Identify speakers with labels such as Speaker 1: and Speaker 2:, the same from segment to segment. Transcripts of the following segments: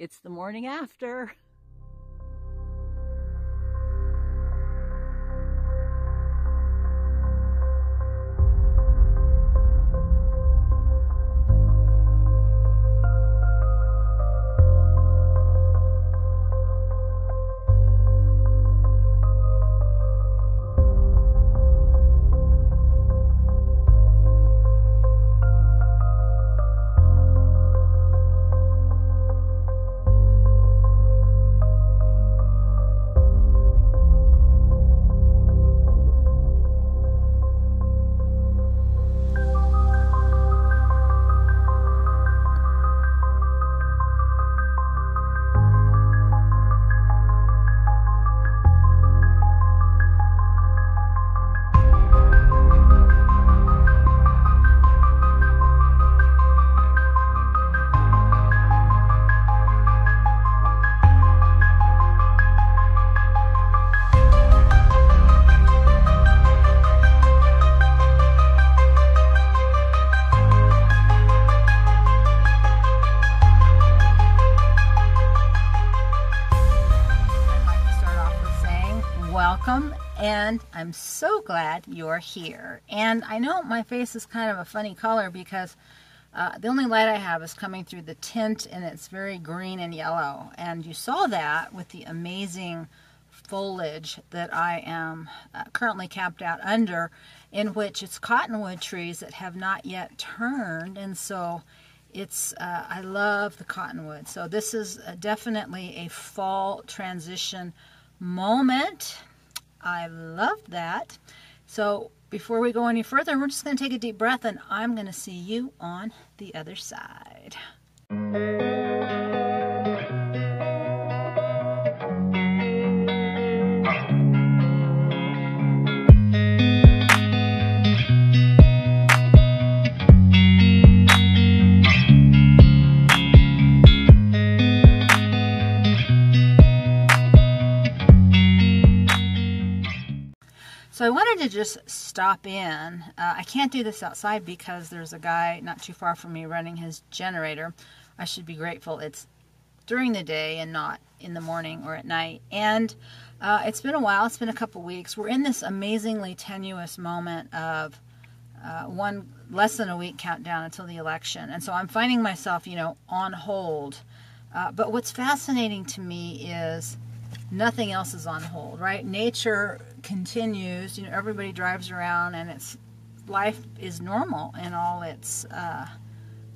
Speaker 1: It's the morning after. Welcome, and I'm so glad you're here. And I know my face is kind of a funny color because the only light I have is coming through the tint, and it's very green and yellow. And you saw that with the amazing foliage that I am currently camped out under, in which it's cottonwood trees that have not yet turned. And so it's I love the cottonwood. So this is definitely a fall transition moment. I love that. So before we go any further, we're just going to take a deep breath, and I'm going to see you on the other side. So I wanted to just stop in. I can't do this outside because there's a guy not too far from me running his generator. I should be grateful it's during the day and not in the morning or at night. And it's been a while. It's been a couple weeks. We're in this amazingly tenuous moment of less than a week countdown until the election. And so I'm finding myself, on hold. But what's fascinating to me is nothing else is on hold, right? Nature continues. Everybody drives around, and life is normal in all its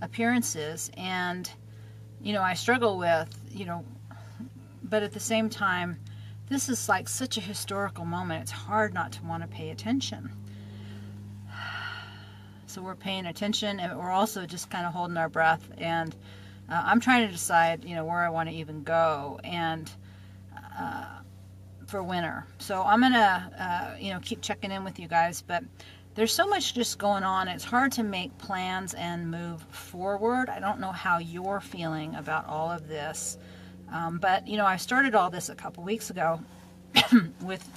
Speaker 1: appearances. And I struggle with, but at the same time, this is like such a historical moment. It's hard not to want to pay attention. So we're paying attention, and we're also just kind of holding our breath. And I'm trying to decide, where I want to even go. And for winter. So I'm gonna keep checking in with you guys, but there's so much just going on. It's hard to make plans and move forward. I don't know how you're feeling about all of this, but I started all this a couple weeks ago with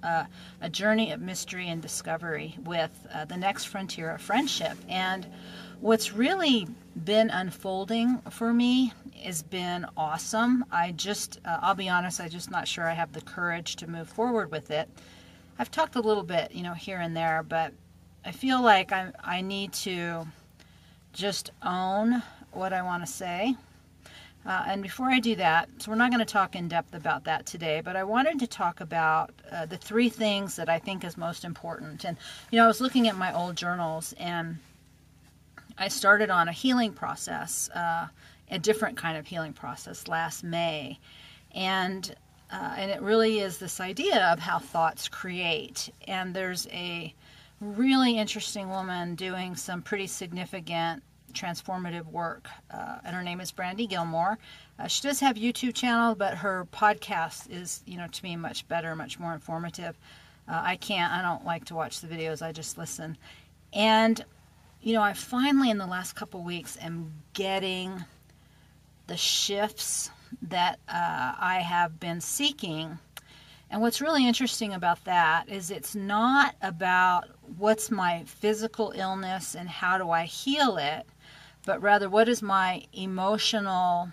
Speaker 1: a journey of mystery and discovery with the next frontier of friendship. And what's really been unfolding for me has been awesome. I'll be honest, I'm just not sure I have the courage to move forward with it. I've talked a little bit, here and there, but I feel like I need to just own what I want to say. And before I do that, so we're not going to talk in depth about that today, but I wanted to talk about the three things that I think is most important. And, I was looking at my old journals, and I started on a healing process, a different kind of healing process last May. And it really is this idea of how thoughts create. And there's a really interesting woman doing some pretty significant transformative work, and her name is Brandy Gilmore. She does have a YouTube channel, but her podcast is, to me, much better, much more informative. I don't like to watch the videos, I just listen. And, I finally, in the last couple weeks, am getting the shifts that I have been seeking. And what's really interesting about that is it's not about what's my physical illness and how do I heal it, but rather what is my emotional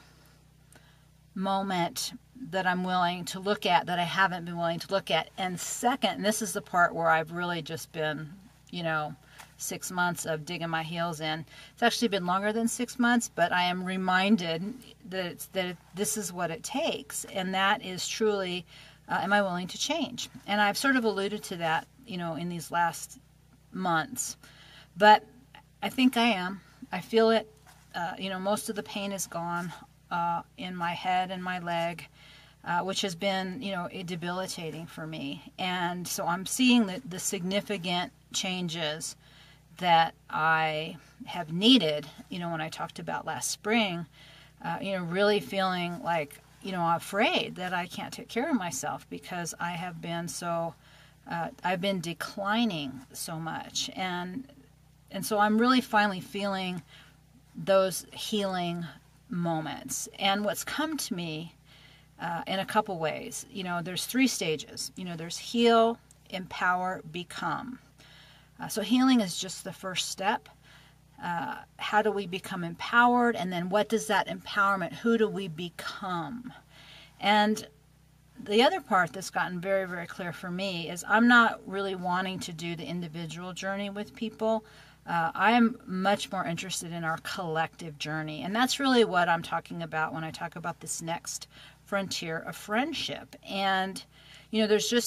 Speaker 1: moment that I'm willing to look at that I haven't been willing to look at. And second, and this is the part where I've really just been, 6 months of digging my heels in. It's actually been longer than 6 months, but I am reminded that this is what it takes. And that is truly, am I willing to change? And I've sort of alluded to that, in these last months. But I think I am. I feel it. Most of the pain is gone in my head and my leg, which has been, debilitating for me. And so I'm seeing the significant changes that I have needed, when I talked about last spring, really feeling like, afraid that I can't take care of myself because I have been I've been declining so much. And so I'm really finally feeling those healing moments. And what's come to me in a couple ways, there's 3 stages. There's heal, empower, become. So healing is just the first step. How do we become empowered? And then what does that empowerment, who do we become? And the other part that's gotten very, very clear for me is I'm not really wanting to do the individual journey with people. I am much more interested in our collective journey. And that's really what I'm talking about when I talk about this next frontier of friendship. And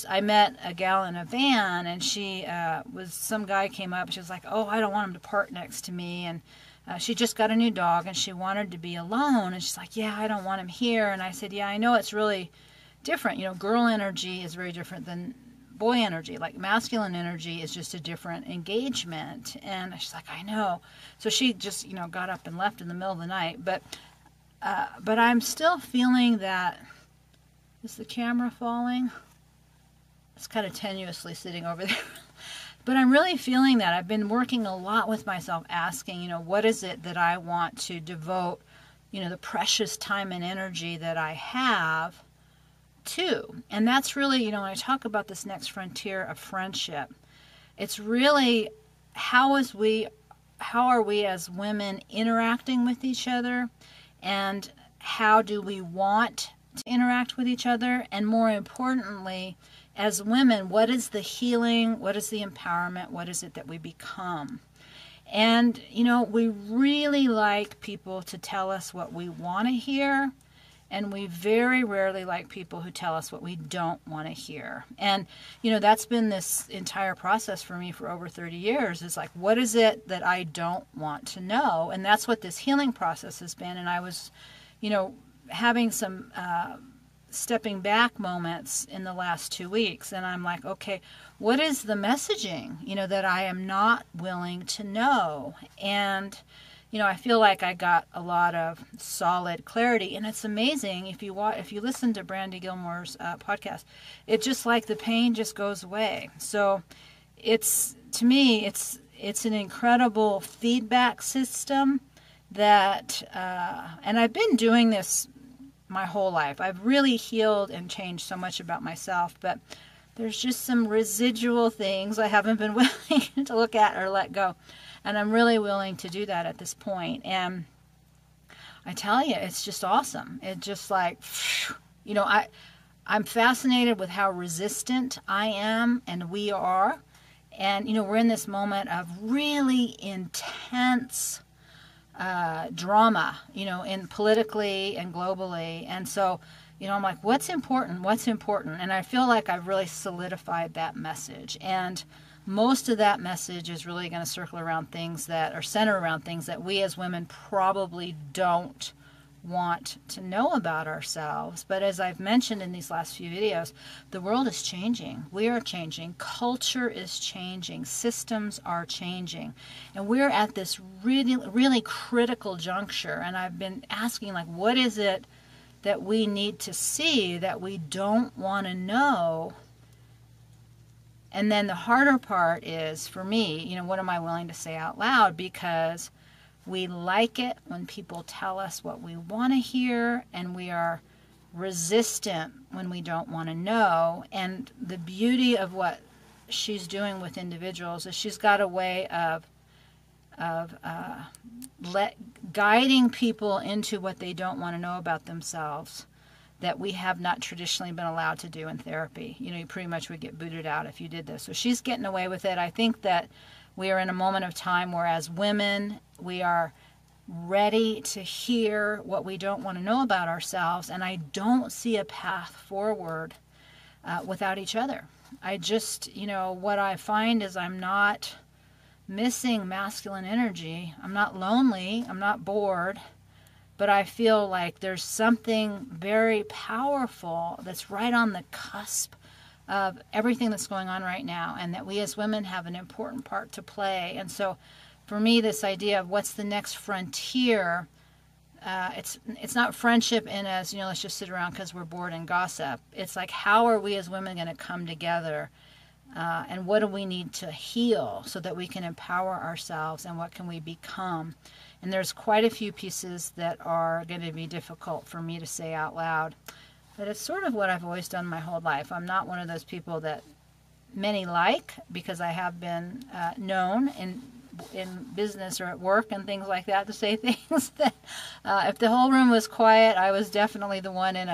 Speaker 1: I met a gal in a van, and some guy came up, she was like, oh, I don't want him to park next to me, and she just got a new dog, and she wanted to be alone, and she's like, yeah, I don't want him here, and I said, yeah, I know it's really different, girl energy is very different than boy energy, like masculine energy is just a different engagement, and she's like, I know, so she just, got up and left in the middle of the night, but I'm still feeling that, is the camera falling? It's kind of tenuously sitting over there. But I'm really feeling that. I've been working a lot with myself, asking, what is it that I want to devote, the precious time and energy that I have to. And that's really, when I talk about this next frontier of friendship, it's really how are we as women interacting with each other, and how do we want to interact with each other, and more importantly, as women, what is the healing, what is the empowerment, what is it that we become? And, we really like people to tell us what we want to hear, and we very rarely like people who tell us what we don't want to hear. And, that's been this entire process for me for over 30 years. It's like, what is it that I don't want to know? And that's what this healing process has been. And I was, having some stepping back moments in the last 2 weeks, and I'm like, okay, what is the messaging, that I am not willing to know? And, I feel like I got a lot of solid clarity, and it's amazing if you listen to Brandy Gilmore's podcast, it's just like the pain just goes away. So to me, it's an incredible feedback system that, and I've been doing this my whole life. I've really healed and changed so much about myself, but there's just some residual things I haven't been willing to look at or let go. And I'm really willing to do that at this point. And I tell you, it's just awesome. It's just like, I'm fascinated with how resistant I am and we are. And, we're in this moment of really intense drama, in politically and globally. And so, I'm like, what's important? And I feel like I've really solidified that message. And most of that message is really going to circle around things that are centered around things that we as women probably don't want to know about ourselves. But as I've mentioned in these last few videos, the world is changing. We are changing. Culture is changing. Systems are changing. And we're at this really, really critical juncture. And I've been asking, like, what is it that we need to see that we don't want to know? And then the harder part is, for me, what am I willing to say out loud? Because we like it when people tell us what we want to hear, and we are resistant when we don't want to know. And the beauty of what she's doing with individuals is she's got a way of guiding people into what they don't want to know about themselves that we have not traditionally been allowed to do in therapy. You know, you pretty much would get booted out if you did this. So she's getting away with it. I think that we are in a moment of time where, as women, we are ready to hear what we don't want to know about ourselves, and I don't see a path forward without each other. I just, you know, what I find is I'm not missing masculine energy. I'm not lonely. I'm not bored. But I feel like there's something very powerful that's right on the cusp of everything that's going on right now, and that we as women have an important part to play. And so for me, this idea of what's the next frontier, it's not friendship in as, you know, let's just sit around because we're bored and gossip. It's like, how are we as women going to come together, and what do we need to heal so that we can empower ourselves, and what can we become? And there's quite a few pieces that are going to be difficult for me to say out loud. But it's sort of what I've always done my whole life. I'm not one of those people that many like, because I have been known in business or at work and things like that to say things that if the whole room was quiet, I was definitely the one in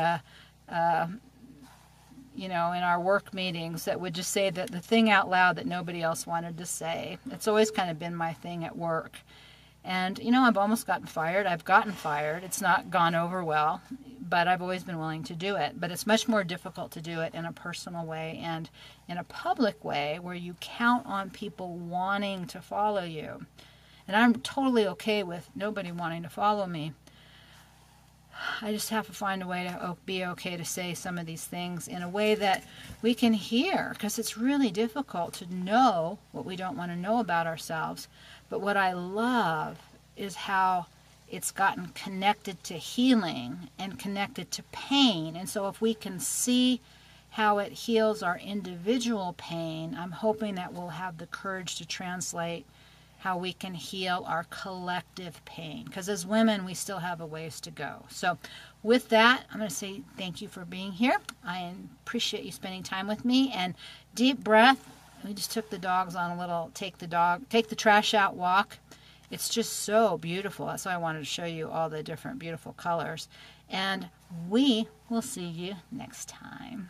Speaker 1: you know, in our work meetings that would just say that the thing out loud that nobody else wanted to say. It's always kind of been my thing at work. And, you know, I've almost gotten fired. I've gotten fired. It's not gone over well, but I've always been willing to do it. But it's much more difficult to do it in a personal way and in a public way where you count on people wanting to follow you. And I'm totally okay with nobody wanting to follow me. I just have to find a way to be okay to say some of these things in a way that we can hear, because it's really difficult to know what we don't want to know about ourselves. But what I love is how it's gotten connected to healing and connected to pain. And so if we can see how it heals our individual pain, I'm hoping that we'll have the courage to translate how we can heal our collective pain. Because as women, we still have a ways to go. So with that, I'm going to say thank you for being here. I appreciate you spending time with me. And deep breath. We just took the dogs on a little take the trash out walk. It's just so beautiful. That's why I wanted to show you all the different beautiful colors. And we will see you next time.